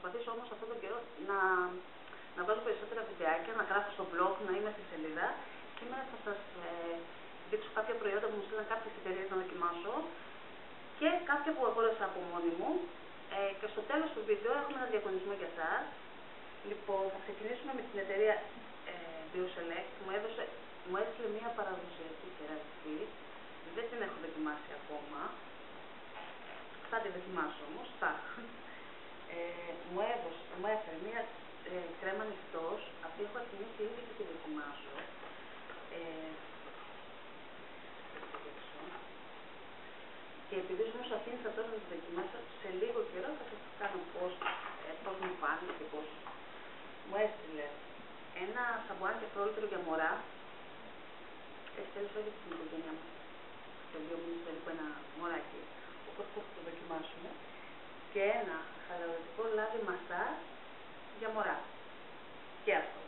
προσπαθήσω όμως αυτόν τον καιρό να βάζω περισσότερα βιντεάκια, να γράφω στο blog, να είμαι στη σελίδα. Σήμερα θα σας δείξω κάποια προϊόντα που μου στείλαν κάποιες εταιρείες να δοκιμάσω και κάποια που αγόρασα από μόνη μου. Και στο τέλος του βίντεο έχουμε ένα διαγωνισμό για εσάς. Λοιπόν, θα ξεκινήσουμε με την εταιρεία BioSelect. Μου έστειλε μια παραδοσιακή κεραστή. Δεν την έχω δοκιμάσει ακόμα. Θα τη δοκιμάσω όμως. Μου έφερε μια κρέμα νυχτός. Αυτή έχω αρχίσει ήδη και τη δοκιμάσω. Και επειδή όμως αφήνησα τώρα να τη δοκιμάσω, σε λίγο καιρό θα σας κάνω πώς μου πάνε και πώς. Μου έστειλε ένα σαμπουάν και φρόλιτρο για μωρά. Τέλος όχι στην οικογένειά μας. Σε 2 μήνες περίπου ένα μωράκι. Οπότε θα το δοκιμάσουμε. Και ένα χαλαρωτικό λάδι μασάζ για μωρά. Και αυτό.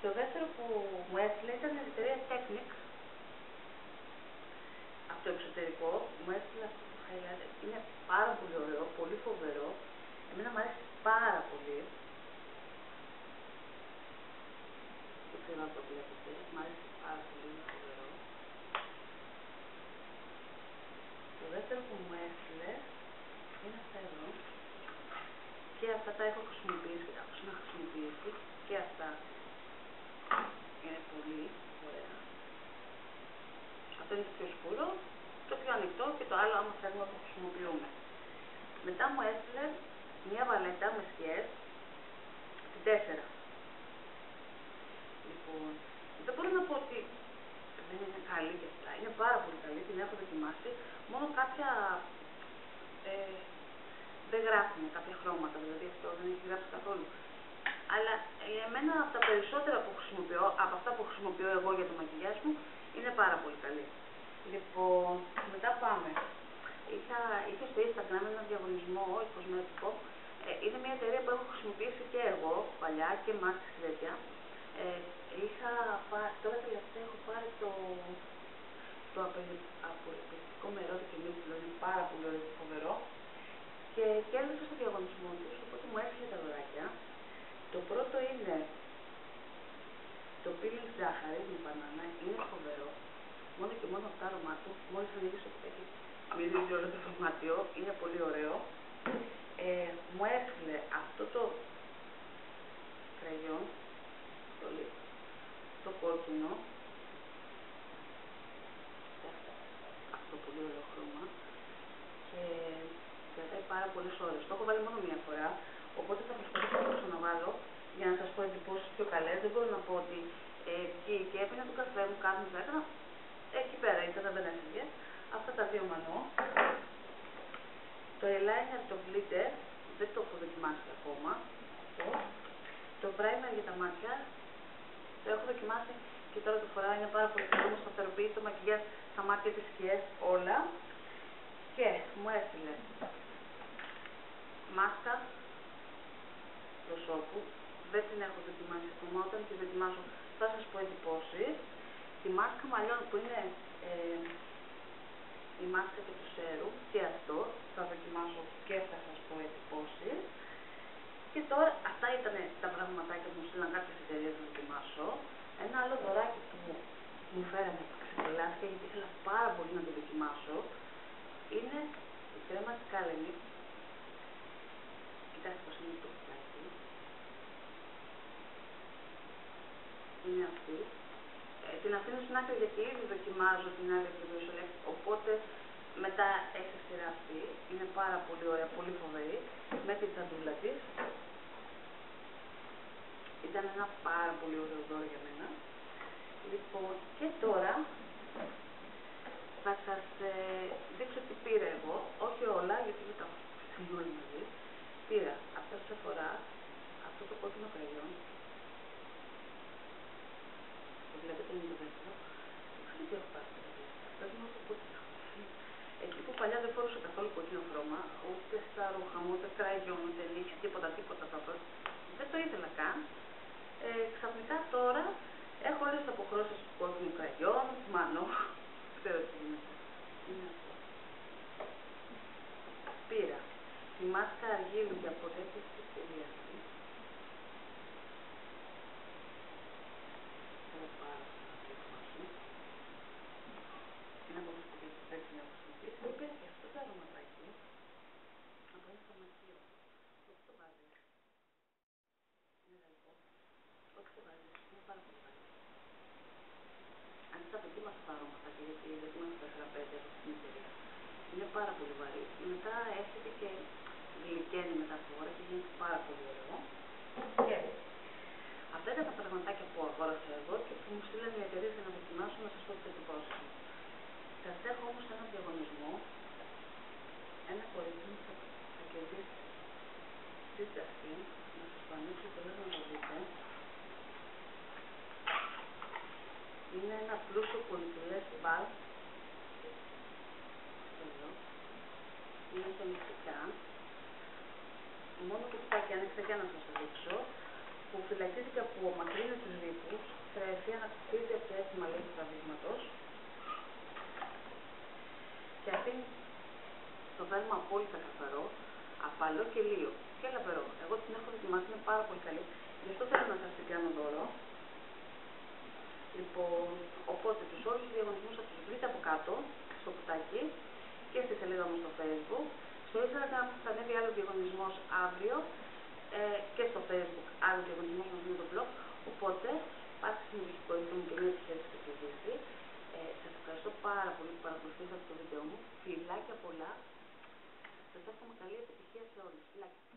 Το δεύτερο που μου έστειλε ήταν η εταιρεία Technic. Από το εξωτερικό μου έστειλε αυτό το highlighter. Είναι πάρα πολύ ωραίο, πολύ φοβερό. Εμένα μου αρέσει πάρα πολύ. Δεν ξέρω αν το βλέπετε. Μου αρέσει πάρα πολύ, είναι φοβερό. Το δεύτερο που μου έστειλε είναι αυτά εδώ. Και αυτά τα έχω χρησιμοποιήσει, τα έχω ξαναχρησιμοποιήσει. Και αυτά είναι πολύ ωραία. Αυτό είναι το πιο σκούρο, το πιο ανοιχτό και το άλλο άμα θέλουμε να το χρησιμοποιούμε. Μετά μου έστειλε μια βαλέτα με σκιές, την 4. Λοιπόν, δεν μπορώ να πω ότι δεν είναι καλή και αυτά. Είναι πάρα πολύ καλή, την έχω δοκιμάσει. Μόνο κάποια δεν γράφουν κάποια χρώματα, δηλαδή αυτό δεν έχει γράψει καθόλου. Αλλά εμένα από τα περισσότερα που χρησιμοποιώ, από αυτά που χρησιμοποιώ εγώ για το μακιγιάζ μου, είναι πάρα πολύ καλή. Λοιπόν, μετά πάμε. Είχε στο Instagram ένα διαγωνισμό κοσμέτικο. Είναι μια εταιρεία που έχω χρησιμοποιήσει και εγώ παλιά και μάσκες και τέτοια. Τώρα τελευταία έχω πάρει το απολυπιστικό με ρώτα και μύτιλο, είναι πάρα πολύ ωραίο και φοβερό. Και κέρδισα στο διαγωνισμό τους, οπότε μου έστειλε τα δωράκια. Το πρώτο είναι το peeling ζάχαρη με μπανάνα, είναι φοβερό. Μόνο και μόνο από το άρωμά του, μόλις ανοίγεις έχει μυρίζει όλο το δωμάτιο, είναι πολύ ωραίο. Μου έστειλε αυτό το κραγιόν, το κόκκινο, αυτό πολύ ωραίο χρώμα και κρατάει πάρα πολλές ώρες. Το έχω βάλει μόνο μία φορά, οπότε θα προσπαθήσω να το ξαναβάλω για να σας πω εντυπώσεις πιο καλές. Δεν μπορώ να πω ότι και έπαιρνα τον καφέ μου, κάτι μου έκανα. Εκεί πέρα ήταν, δεν έφυγε. Αυτά τα δύο μανώ. Το eyeliner, το glitter, δεν το έχω δοκιμάσει ακόμα. Το primer για τα μάτια, το έχω δοκιμάσει και τώρα το φοράω, είναι πάρα πολύ καλό, μου σταθεροποιεί το μακιγιάζ, τα μάτια, τις σκιές, όλα. Και μου έστειλε μάσκα προσώπου, δεν την έχω δοκιμάσει ακόμα, όταν τη δοκιμάσω θα σας πω εντυπώσεις. Τη μάσκα μαλλιών που είναι η μάσκα και το σέρουμ και αυτό θα δοκιμάσω και θα σας πω εντυπώσεις. Και τώρα αυτά ήταν τα πραγματάκια που μου στείλαν κάποιες εταιρείες να δοκιμάσω. Ένα άλλο δωράκι που μου φέρανε που ξεπελάστηκε γιατί ήθελα πάρα πολύ να το δοκιμάσω είναι η κρέμα της Κάλενη. Κοιτάξτε πως είναι το κουτάκι. Είναι αυτή. Την αφήνω στην άκρη γιατί ήδη δοκιμάζω την άλλη από το BioSelect, οπότε μετά έχει σειρά αυτή. Είναι πάρα πολύ ωραία, πολύ φοβερή, με την τσαντούλα της. Ήταν ένα πάρα πολύ ωραίο δώρο για μένα. Λοιπόν, και τώρα θα σας δείξω τι πήρα εγώ. Όχι όλα, γιατί δεν τα έχω στην όλη μαζί. Πήρα αυτό σε φορά, αυτό το κόκκινο κραγιόν. Το βλέπετε, είναι το δεύτερο. Δεν ξέρω τι έχω πάρει το δεύτερο. Πρέπει να έχω κόκκινο. Εκεί που παλιά δεν φορούσα καθόλου κόκκινο χρώμα, ούτε στα ρούχα μου, ούτε κραγιόν, ούτε νύχια, τίποτα δεν το ήθελα καν. Ξαφνικά τώρα έχω όλες τις αποχρώσεις του κόκκινου κραγιόν, μανώ. Ξέρω τι είναι. Είναι αυτό. Πήρα η μάσκα αργύλου για αποδέκτηση της σχεδιαστή. Θέλω πάρα πολύ να δοκιμάσω. Είναι από αυτές που πρέπει να χρησιμοποιήσει. Το είπε και αυτό το αρωματάκι. Από ένα φαρμακείο. Όχι το βάζεις. Είναι γαλλικό. Όχι το βάζεις. Είναι πάρα πολύ βαρύ. Αν τα δοκίμασα τα αρωματάκια, γιατί δοκίμασα 4-5 εδώ στην εταιρεία. Είναι πάρα πολύ βαρύ. Μετά έρχεται και γλυκαίνει με τα φόρα και γίνεται πάρα πολύ ωραίο. Και αυτά ήταν τα πραγματάκια που αγόρασα εγώ και που μου στείλανε οι εταιρείες για να δοκιμάσω, να σας πω τις εντυπώσεις μου. Σας έχω όμως ένα διαγωνισμό. Ένα κορίτσι μου θα κερδίσει στη Justin. Να σας το ανοίξω και λίγο να το δείτε. Είναι ένα πλούσιο πολυτελές μπαλ. Εδώ. Είναι σε μυστικά. Μόνο κουτάκι άνοιξα για να σας το δείξω. Που φυλακίζει και απομακρύνει τους ρήπους. Θρέφει, ανακτηθεί από τα έτοιμα λέει του τραβήγματος. Και αφήνει το δέρμα απόλυτα καθαρό, απαλό και λίο. Και λαμπερό. Εγώ την έχω δοκιμάσει, είναι πάρα πολύ καλή. Γι' αυτό θέλω να σας την κάνω δώρο. Λοιπόν, οπότε τους όλους τους διαγωνισμούς θα τους βρείτε από κάτω, στο κουτάκι και στη σελίδα μου στο Facebook. Στο Instagram θα ανέβει άλλο διαγωνισμός αύριο και στο Facebook άλλο διαγωνισμός μαζί με το blog. Οπότε, πάτε στην επικοινωνία μου και μια τυχερή θα κερδίσει. Σας ευχαριστώ πάρα πολύ που παρακολουθήσατε το βίντεο μου. Φιλάκια πολλά. Σας εύχομαι καλή επιτυχία σε όλους. Φιλάκια.